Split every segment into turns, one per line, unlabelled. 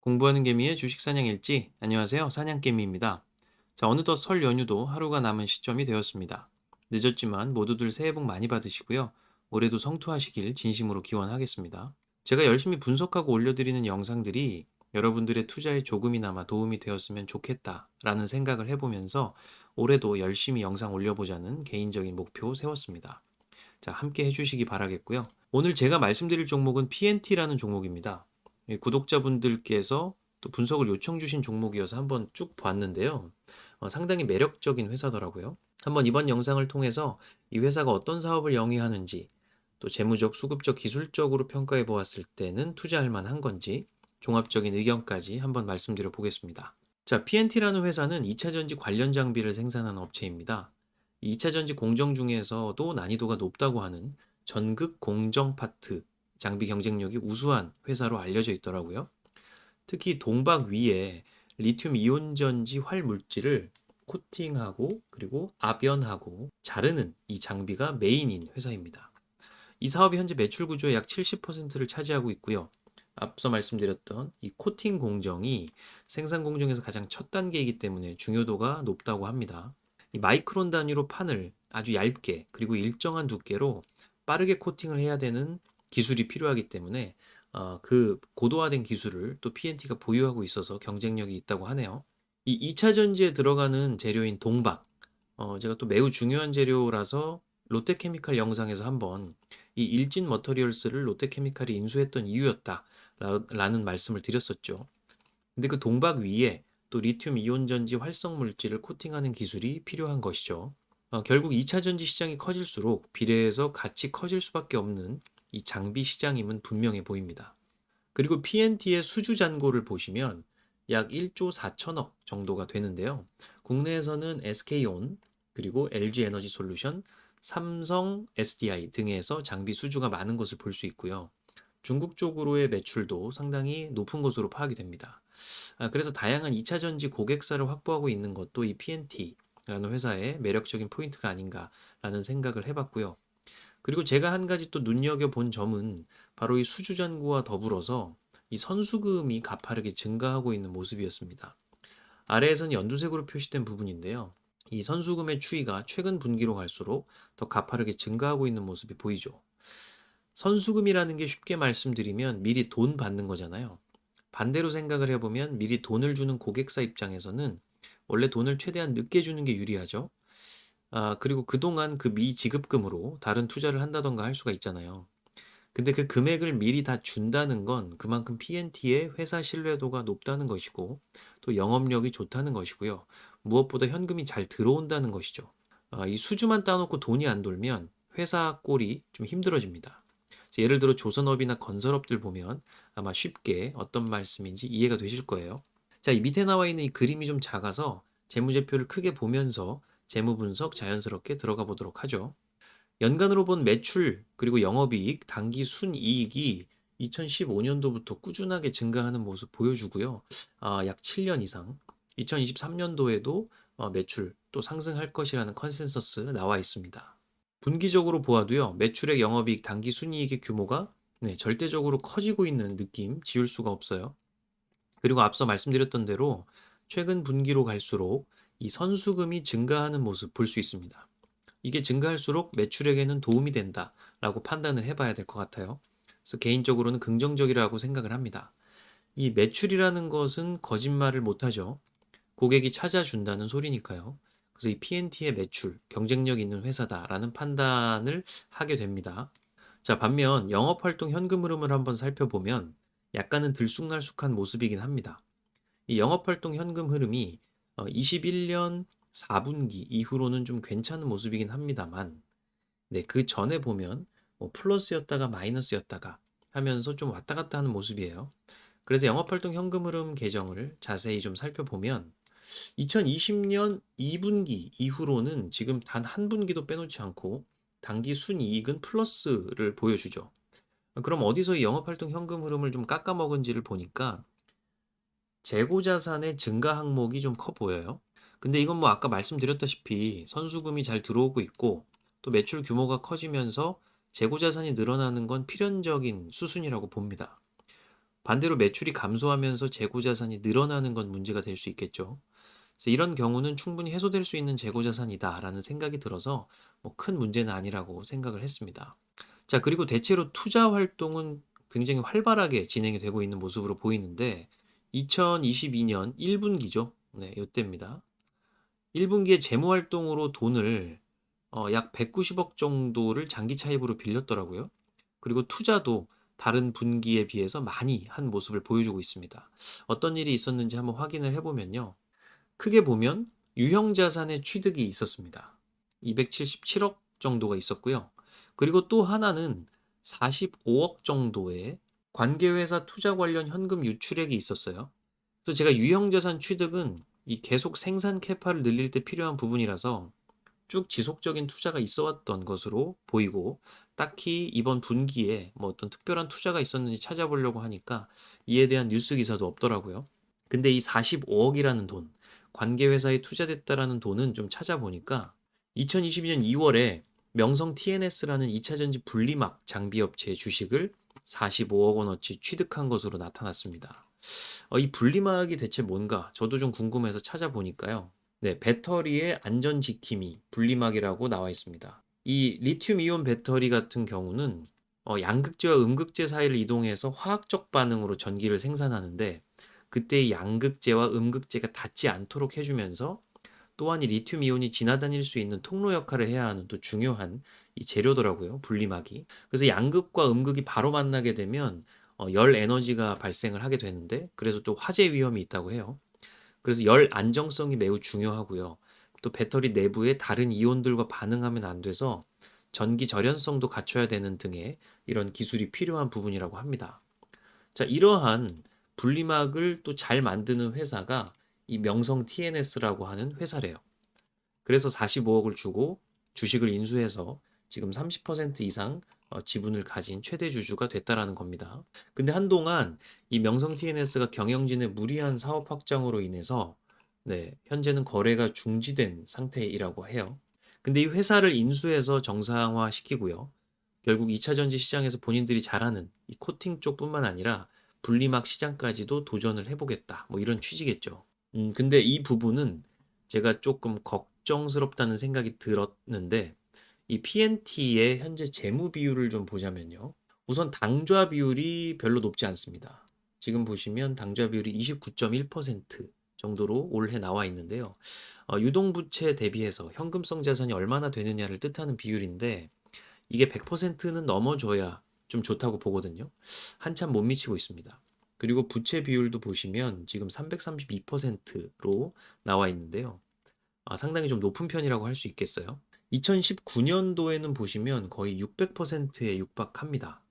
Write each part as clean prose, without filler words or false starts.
공부하는 개미의 주식 사냥 일지. 안녕하세요. 사냥개미입니다. 자, 어느덧 설 연휴도 하루가 남은 시점이 되었습니다. 늦었지만 모두들 새해 복 많이 받으시고요. 올해도 성투하시길 진심으로 기원하겠습니다. 제가 열심히 분석하고 올려드리는 영상들이 여러분들의 투자에 조금이나마 도움이 되었으면 좋겠다라는 생각을 해보면서 올해도 열심히 영상 올려보자는 개인적인 목표 세웠습니다. 자, 함께 해주시기 바라겠고요. 오늘 제가 말씀드릴 종목은 PNT라는 종목입니다. 구독자분들께서 또 분석을 요청 주신 종목이어서 한번 쭉 봤는데요. 상당히 매력적인 회사더라고요. 한번 이번 영상을 통해서 이 회사가 어떤 사업을 영위하는지, 또 재무적, 수급적, 기술적으로 평가해 보았을 때는 투자할 만한 건지, 종합적인 의견까지 한번 말씀드려 보겠습니다. 자, PNT라는 회사는 2차 전지 관련 장비를 생산하는 업체입니다. 이 2차 전지 공정 중에서도 난이도가 높다고 하는 전극 공정 파트 장비 경쟁력이 우수한 회사로 알려져 있더라고요. 특히 동박 위에 리튬 이온 전지 활 물질을 코팅하고 그리고 압연하고 자르는 이 장비가 메인인 회사입니다. 이 사업이 현재 매출 구조의 약 70%를 차지하고 있고요. 앞서 말씀드렸던 이 코팅 공정이 생산 공정에서 가장 첫 단계이기 때문에 중요도가 높다고 합니다. 이 마이크론 단위로 판을 아주 얇게 그리고 일정한 두께로 빠르게 코팅을 해야 되는 기술이 필요하기 때문에 그 고도화된 기술을 또 PNT가 보유하고 있어서 경쟁력이 있다고 하네요. 이 2차 전지에 들어가는 재료인 동박, 제가 또 매우 중요한 재료라서 롯데케미칼 영상에서 한번 이 일진 머터리얼스를 롯데케미칼이 인수했던 이유였다 라는 말씀을 드렸었죠. 근데 그 동박 위에 또 리튬 이온 전지 활성 물질을 코팅하는 기술이 필요한 것이죠. 결국 2차 전지 시장이 커질수록 비례해서 같이 커질 수밖에 없는 이 장비 시장임은 분명해 보입니다. 그리고 PNT의 수주 잔고를 보시면 약 1조 4천억 정도가 되는데요. 국내에서는 SK온, 그리고 LG에너지솔루션, 삼성 SDI 등에서 장비 수주가 많은 것을 볼 수 있고요. 중국 쪽으로의 매출도 상당히 높은 것으로 파악이 됩니다. 그래서 다양한 2차 전지 고객사를 확보하고 있는 것도 이 PNT라는 회사의 매력적인 포인트가 아닌가라는 생각을 해봤고요. 그리고 제가 한 가지 또 눈여겨본 점은 바로 이 수주잔고와 더불어서 이 선수금이 가파르게 증가하고 있는 모습이었습니다. 아래에서는 연두색으로 표시된 부분인데요. 이 선수금의 추이가 최근 분기로 갈수록 더 가파르게 증가하고 있는 모습이 보이죠. 선수금이라는 게 쉽게 말씀드리면 미리 돈 받는 거잖아요. 반대로 생각을 해보면 미리 돈을 주는 고객사 입장에서는 원래 돈을 최대한 늦게 주는 게 유리하죠. 그리고 그동안 그 미지급금으로 다른 투자를 한다던가 할 수가 있잖아요. 근데 그 금액을 미리 다 준다는 건 그만큼 PNT의 회사 신뢰도가 높다는 것이고 또 영업력이 좋다는 것이고요. 무엇보다 현금이 잘 들어온다는 것이죠. 이 수주만 따놓고 돈이 안 돌면 회사 꼴이 좀 힘들어집니다. 예를 들어 조선업이나 건설업들 보면 아마 쉽게 어떤 말씀인지 이해가 되실 거예요. 자, 이 밑에 나와 있는 이 그림이 좀 작아서 재무제표를 크게 보면서 재무 분석 자연스럽게 들어가 보도록 하죠. 연간으로 본 매출 그리고 영업이익, 당기 순이익이 2015년도부터 꾸준하게 증가하는 모습 보여주고요. 약 7년 이상 2023년도에도 매출 또 상승할 것이라는 컨센서스 나와 있습니다. 분기적으로 보아도요. 매출액, 영업이익, 당기 순이익의 규모가 절대적으로 커지고 있는 느낌 지울 수가 없어요. 그리고 앞서 말씀드렸던 대로 최근 분기로 갈수록 이 선수금이 증가하는 모습 볼 수 있습니다. 이게 증가할수록 매출액에는 도움이 된다라고 판단을 해봐야 될 것 같아요. 그래서 개인적으로는 긍정적이라고 생각을 합니다. 이 매출이라는 것은 거짓말을 못하죠. 고객이 찾아준다는 소리니까요. 그래서 이 PNT의 매출, 경쟁력 있는 회사다라는 판단을 하게 됩니다. 자, 반면 영업활동 현금 흐름을 한번 살펴보면 약간은 들쑥날쑥한 모습이긴 합니다. 이 영업활동 현금 흐름이 21년 4분기 이후로는 좀 괜찮은 모습이긴 합니다만, 그 전에 보면 뭐 플러스였다가 마이너스였다가 하면서 좀 왔다 갔다 하는 모습이에요. 그래서 영업활동 현금 흐름 계정을 자세히 좀 살펴보면 2020년 2분기 이후로는 지금 단 한 분기도 빼놓지 않고 당기 순이익은 플러스를 보여주죠. 그럼 어디서 이 영업활동 현금 흐름을 좀 깎아먹은지를 보니까 재고 자산의 증가 항목이 좀 커 보여요. 근데 이건 뭐 아까 말씀드렸다시피 선수금이 잘 들어오고 있고 또 매출 규모가 커지면서 재고 자산이 늘어나는 건 필연적인 수순이라고 봅니다. 반대로 매출이 감소하면서 재고 자산이 늘어나는 건 문제가 될 수 있겠죠. 그래서 이런 경우는 충분히 해소될 수 있는 재고 자산이다라는 생각이 들어서 뭐 큰 문제는 아니라고 생각을 했습니다. 자, 그리고 대체로 투자 활동은 굉장히 활발하게 진행이 되고 있는 모습으로 보이는데 2022년 1분기죠. 네, 요때입니다. 1분기에 재무 활동으로 돈을 약 190억 정도를 장기 차입으로 빌렸더라고요. 그리고 투자도 다른 분기에 비해서 많이 한 모습을 보여주고 있습니다. 어떤 일이 있었는지 한번 확인을 해보면요. 크게 보면 유형 자산의 취득이 있었습니다. 277억 정도가 있었고요. 그리고 또 하나는 45억 정도의 관계회사 투자 관련 현금 유출액이 있었어요. 그래서 제가 유형 자산 취득은 이 계속 생산 캐파를 늘릴 때 필요한 부분이라서 쭉 지속적인 투자가 있어 왔던 것으로 보이고 딱히 이번 분기에 뭐 어떤 특별한 투자가 있었는지 찾아보려고 하니까 이에 대한 뉴스 기사도 없더라고요. 근데 이 45억이라는 돈, 관계회사에 투자됐다라는 돈은 좀 찾아보니까 2022년 2월에 명성 TNS라는 2차전지 분리막 장비업체의 주식을 45억 원어치 취득한 것으로 나타났습니다. 이 분리막이 대체 뭔가 저도 좀 궁금해서 찾아보니까요. 네, 배터리의 안전 지킴이 분리막이라고 나와 있습니다. 이 리튬 이온 배터리 같은 경우는 양극재와 음극재 사이를 이동해서 화학적 반응으로 전기를 생산하는데 그때 이 양극재와 음극재가 닿지 않도록 해주면서 또한 이 리튬 이온이 지나다닐 수 있는 통로 역할을 해야 하는 또 중요한 이 재료더라고요, 분리막이. 그래서 양극과 음극이 바로 만나게 되면 열 에너지가 발생을 하게 되는데 그래서 또 화재 위험이 있다고 해요. 그래서 열 안정성이 매우 중요하고요. 또 배터리 내부에 다른 이온들과 반응하면 안 돼서 전기 절연성도 갖춰야 되는 등의 이런 기술이 필요한 부분이라고 합니다. 자, 이러한 분리막을 또 잘 만드는 회사가 이 명성 TNS라고 하는 회사래요. 그래서 45억을 주고 주식을 인수해서 지금 30% 이상 지분을 가진 최대 주주가 됐다라는 겁니다. 근데 한동안 이 명성 TNS가 경영진의 무리한 사업 확장으로 인해서 네, 현재는 거래가 중지된 상태이라고 해요. 근데 이 회사를 인수해서 정상화 시키고요. 결국 2차 전지 시장에서 본인들이 잘하는 이 코팅 쪽뿐만 아니라 분리막 시장까지도 도전을 해보겠다. 뭐 이런 취지겠죠. 근데 이 부분은 제가 조금 걱정스럽다는 생각이 들었는데 이 PNT의 현재 재무 비율을 좀 보자면요. 우선 당좌 비율이 별로 높지 않습니다. 지금 보시면 당좌 비율이 29.1% 정도로 올해 나와 있는데요. 유동부채 대비해서 현금성 자산이 얼마나 되느냐를 뜻하는 비율인데 이게 100%는 넘어줘야 좀 좋다고 보거든요. 한참 못 미치고 있습니다. 그리고 부채 비율도 보시면 지금 332%로 나와 있는데요. 상당히 좀 높은 편이라고 할 수 있겠어요. 2019년도에는 보시면 거의 600%에 육박합니다.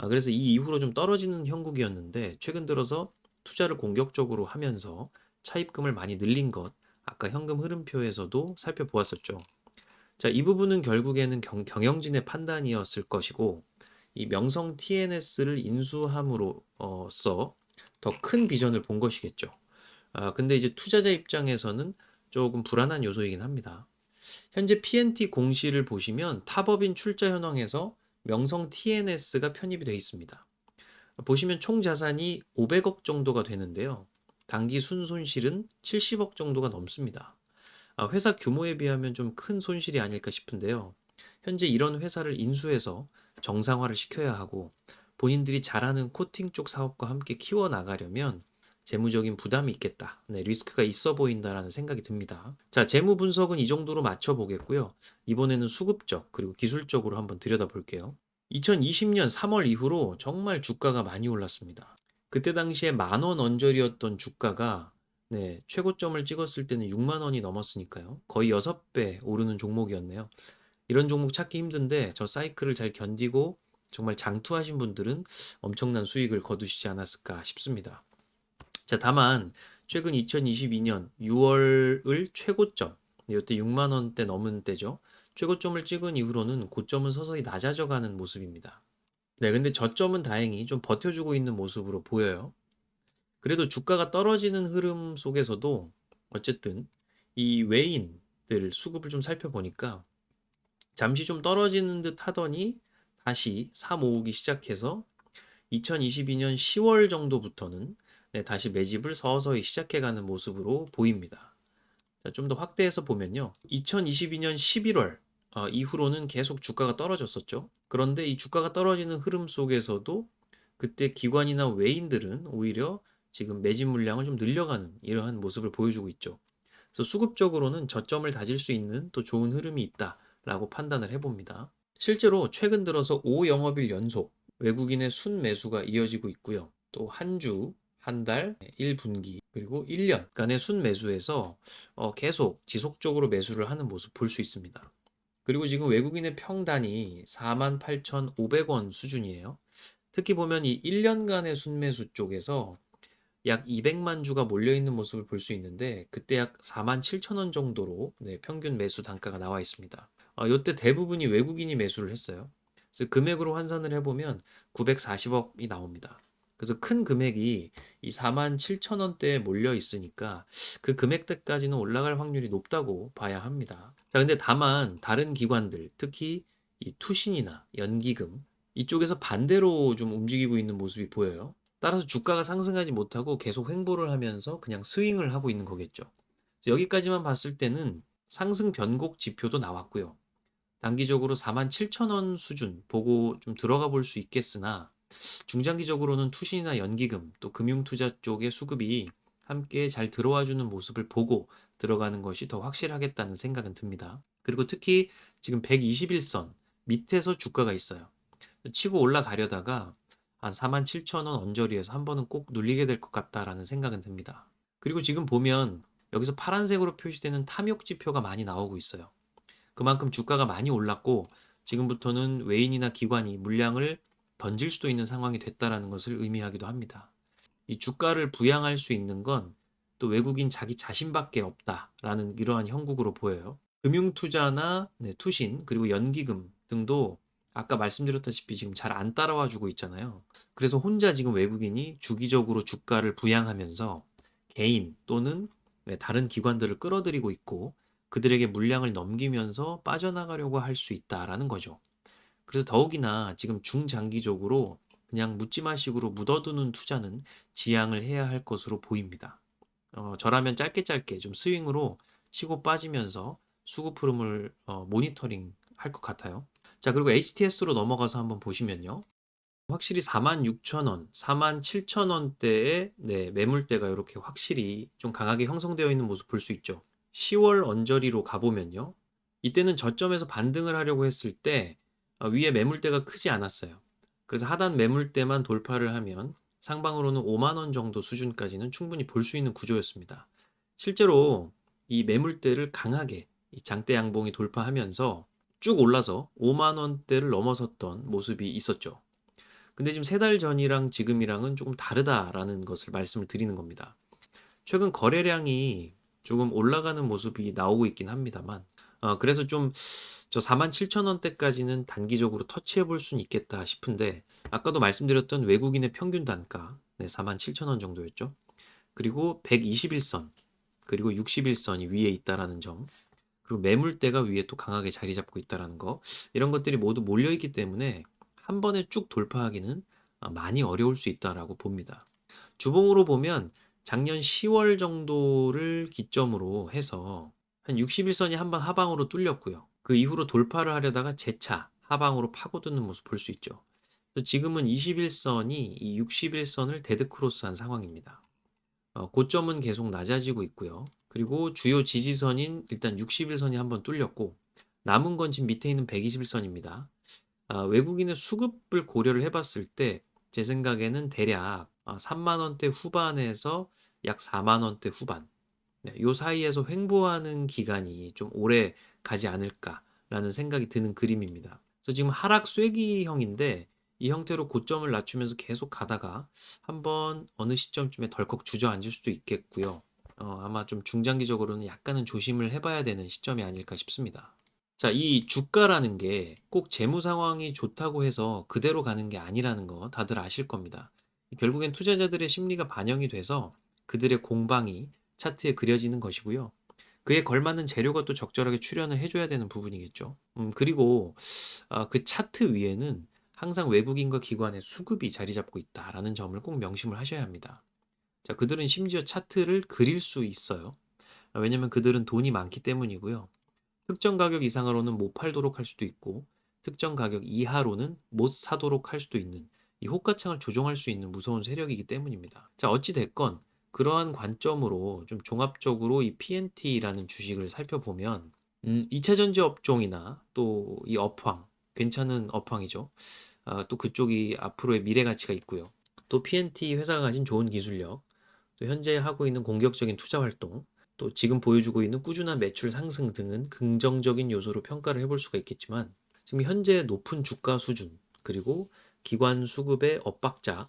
그래서 이 이후로 좀 떨어지는 형국이었는데 최근 들어서 투자를 공격적으로 하면서 차입금을 많이 늘린 것, 아까 현금 흐름표에서도 살펴보았었죠. 자, 이 부분은 결국에는 경영진의 판단이었을 것이고, 이 명성 TNS를 인수함으로써 더 큰 비전을 본 것이겠죠. 근데 이제 투자자 입장에서는 조금 불안한 요소이긴 합니다. 현재 PNT 공시를 보시면 타법인 출자 현황에서 명성 TNS가 편입이 되어 있습니다. 보시면 총 자산이 500억 정도가 되는데요. 당기 순손실은 70억 정도가 넘습니다. 회사 규모에 비하면 좀 큰 손실이 아닐까 싶은데요. 현재 이런 회사를 인수해서 정상화를 시켜야 하고 본인들이 잘하는 코팅 쪽 사업과 함께 키워나가려면 재무적인 부담이 있겠다. 네, 리스크가 있어 보인다라는 생각이 듭니다. 자, 재무 분석은 이 정도로 맞춰보겠고요. 이번에는 수급적 그리고 기술적으로 한번 들여다볼게요. 2020년 3월 이후로 정말 주가가 많이 올랐습니다. 그때 당시에 10,000원 언저리였던 주가가 네, 최고점을 찍었을 때는 6만 원이 넘었으니까요. 거의 6배 오르는 종목이었네요. 이런 종목 찾기 힘든데 저 사이클을 잘 견디고 정말 장투하신 분들은 엄청난 수익을 거두시지 않았을까 싶습니다. 자, 다만 최근 2022년 6월을 최고점, 이때 6만 원대 넘은 때죠. 최고점을 찍은 이후로는 고점은 서서히 낮아져 가는 모습입니다. 네, 근데 저점은 다행히 좀 버텨주고 있는 모습으로 보여요. 그래도 주가가 떨어지는 흐름 속에서도 어쨌든 이 외인들 수급을 좀 살펴보니까 잠시 좀 떨어지는 듯 하더니 다시 사 모으기 시작해서 2022년 10월 정도부터는 다시 매집을 서서히 시작해가는 모습으로 보입니다. 좀 더 확대해서 보면요. 2022년 11월 이후로는 계속 주가가 떨어졌었죠. 그런데 이 주가가 떨어지는 흐름 속에서도 그때 기관이나 외인들은 오히려 지금 매집 물량을 좀 늘려가는 이러한 모습을 보여주고 있죠. 그래서 수급적으로는 저점을 다질 수 있는 또 좋은 흐름이 있다라고 판단을 해봅니다. 실제로 최근 들어서 5영업일 연속 외국인의 순매수가 이어지고 있고요. 또 한 주, 한 달, 1분기, 그리고 1년간의 순매수에서 계속 지속적으로 매수를 하는 모습 볼 수 있습니다. 그리고 지금 외국인의 평단이 48,500원 수준이에요. 특히 보면 이 1년간의 순매수 쪽에서 약 200만 주가 몰려 있는 모습을 볼 수 있는데 그때 약 47,000원 정도로 평균 매수 단가가 나와 있습니다. 이때 대부분이 외국인이 매수를 했어요. 그래서 금액으로 환산을 해보면 940억이 나옵니다. 그래서 큰 금액이 이 47,000원대에 몰려 있으니까 그 금액대까지는 올라갈 확률이 높다고 봐야 합니다. 자, 근데 다만 다른 기관들, 특히 이 투신이나 연기금 이쪽에서 반대로 좀 움직이고 있는 모습이 보여요. 따라서 주가가 상승하지 못하고 계속 횡보를 하면서 그냥 스윙을 하고 있는 거겠죠. 여기까지만 봤을 때는 상승 변곡 지표도 나왔고요. 단기적으로 47,000원 수준 보고 좀 들어가 볼 수 있겠으나 중장기적으로는 투신이나 연기금 또 금융투자 쪽의 수급이 함께 잘 들어와 주는 모습을 보고 들어가는 것이 더 확실하겠다는 생각은 듭니다. 그리고 특히 지금 121선 밑에서 주가가 있어요. 치고 올라가려다가 한 47,000원 언저리에서 한 번은 꼭 눌리게 될 것 같다라는 생각은 듭니다. 그리고 지금 보면 여기서 파란색으로 표시되는 탐욕 지표가 많이 나오고 있어요. 그만큼 주가가 많이 올랐고 지금부터는 외인이나 기관이 물량을 던질 수도 있는 상황이 됐다라는 것을 의미하기도 합니다. 이 주가를 부양할 수 있는 건 또 외국인 자기 자신밖에 없다라는 이러한 형국으로 보여요. 금융투자나 투신 그리고 연기금 등도 아까 말씀드렸다시피 지금 잘 안 따라와 주고 있잖아요. 그래서 혼자 지금 외국인이 주기적으로 주가를 부양하면서 개인 또는 다른 기관들을 끌어들이고 있고 그들에게 물량을 넘기면서 빠져나가려고 할 수 있다라는 거죠. 그래서 더욱이나 지금 중장기적으로 그냥 묻지마식으로 묻어두는 투자는 지양을 해야 할 것으로 보입니다. 저라면 짧게 짧게 좀 스윙으로 치고 빠지면서 수급 흐름을 모니터링 할 것 같아요. 자, 그리고 HTS로 넘어가서 한번 보시면요. 확실히 46,000원, 47,000원대의 매물대가 이렇게 확실히 좀 강하게 형성되어 있는 모습 볼 수 있죠. 10월 언저리로 가보면요. 이때는 저점에서 반등을 하려고 했을 때 위에 매물대가 크지 않았어요. 그래서 하단 매물대만 돌파를 하면 상방으로는 5만 원 정도 수준까지는 충분히 볼 수 있는 구조였습니다. 실제로 이 매물대를 강하게 이 장대 양봉이 돌파하면서 쭉 올라서 5만 원대를 넘어섰던 모습이 있었죠. 근데 지금 3달 전이랑 지금이랑은 조금 다르다라는 것을 말씀을 드리는 겁니다. 최근 거래량이 조금 올라가는 모습이 나오고 있긴 합니다만 그래서 좀 저 47,000원대까지는 단기적으로 터치해 볼 수는 있겠다 싶은데 아까도 말씀드렸던 외국인의 평균 단가 47,000원 정도였죠. 그리고 121선 그리고 61선이 위에 있다라는 점 그리고 매물대가 위에 또 강하게 자리 잡고 있다라는 거 이런 것들이 모두 몰려 있기 때문에 한 번에 쭉 돌파하기는 많이 어려울 수 있다라고 봅니다. 주봉으로 보면 작년 10월 정도를 기점으로 해서 한 61선이 한 번 하방으로 뚫렸고요. 그 이후로 돌파를 하려다가 재차 하방으로 파고드는 모습 볼 수 있죠. 지금은 21선이 이 61선을 데드크로스한 상황입니다. 고점은 계속 낮아지고 있고요. 그리고 주요 지지선인 일단 61선이 한번 뚫렸고 남은 건 지금 밑에 있는 121선입니다. 외국인의 수급을 고려를 해봤을 때 제 생각에는 대략 3만 원대 후반에서 약 4만 원대 후반 요 사이에서 횡보하는 기간이 좀 오래 가지 않을까라는 생각이 드는 그림입니다. 그래서 지금 하락 쐐기형인데 이 형태로 고점을 낮추면서 계속 가다가 한번 어느 시점쯤에 덜컥 주저앉을 수도 있겠고요. 아마 좀 중장기적으로는 약간은 조심을 해봐야 되는 시점이 아닐까 싶습니다. 자, 이 주가라는 게 꼭 재무 상황이 좋다고 해서 그대로 가는 게 아니라는 거 다들 아실 겁니다. 결국엔 투자자들의 심리가 반영이 돼서 그들의 공방이 차트에 그려지는 것이고요. 그에 걸맞는 재료가 또 적절하게 출현을 해줘야 되는 부분이겠죠. 그리고 그 차트 위에는 항상 외국인과 기관의 수급이 자리 잡고 있다라는 점을 꼭 명심을 하셔야 합니다. 자, 그들은 심지어 차트를 그릴 수 있어요. 왜냐면 그들은 돈이 많기 때문이고요. 특정 가격 이상으로는 못 팔도록 할 수도 있고, 특정 가격 이하로는 못 사도록 할 수도 있는 이 호가창을 조종할 수 있는 무서운 세력이기 때문입니다. 자, 어찌 됐건 그러한 관점으로 좀 종합적으로 이 PNT라는 주식을 살펴보면 2차 전지 업종이나 또 이 업황, 괜찮은 업황이죠. 또 그쪽이 앞으로의 미래 가치가 있고요. 또 PNT 회사가 가진 좋은 기술력, 또 현재 하고 있는 공격적인 투자 활동, 또 지금 보여주고 있는 꾸준한 매출 상승 등은 긍정적인 요소로 평가를 해볼 수가 있겠지만, 지금 현재 높은 주가 수준, 그리고 기관 수급의 엇박자,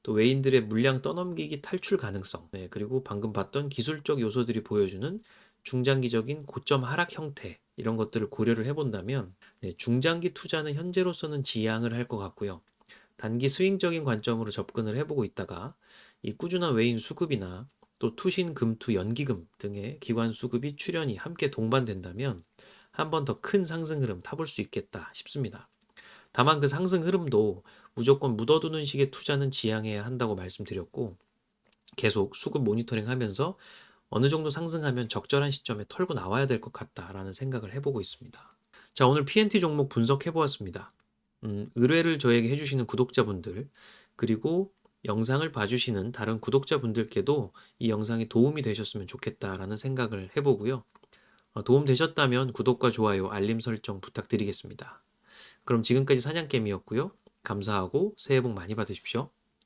또 외인들의 물량 떠넘기기 탈출 가능성, 네, 그리고 방금 봤던 기술적 요소들이 보여주는 중장기적인 고점 하락 형태, 이런 것들을 고려를 해본다면, 네, 중장기 투자는 현재로서는 지양을 할 것 같고요. 단기 스윙적인 관점으로 접근을 해보고 있다가 이 꾸준한 외인 수급이나 또 투신 금투 연기금 등의 기관 수급이 출현이 함께 동반된다면 한 번 더 큰 상승 흐름 타볼 수 있겠다 싶습니다. 다만 그 상승 흐름도 무조건 묻어두는 식의 투자는 지양해야 한다고 말씀드렸고, 계속 수급 모니터링 하면서 어느 정도 상승하면 적절한 시점에 털고 나와야 될 것 같다라는 생각을 해보고 있습니다. 자, 오늘 PNT 종목 분석해 보았습니다. 의뢰를 저에게 해주시는 구독자분들, 그리고 영상을 봐주시는 다른 구독자분들께도 이 영상이 도움이 되셨으면 좋겠다라는 생각을 해보고요. 도움 되셨다면 구독과 좋아요, 알림 설정 부탁드리겠습니다. 그럼 지금까지 사냥개미였고요. 감사하고 새해 복 많이 받으십시오.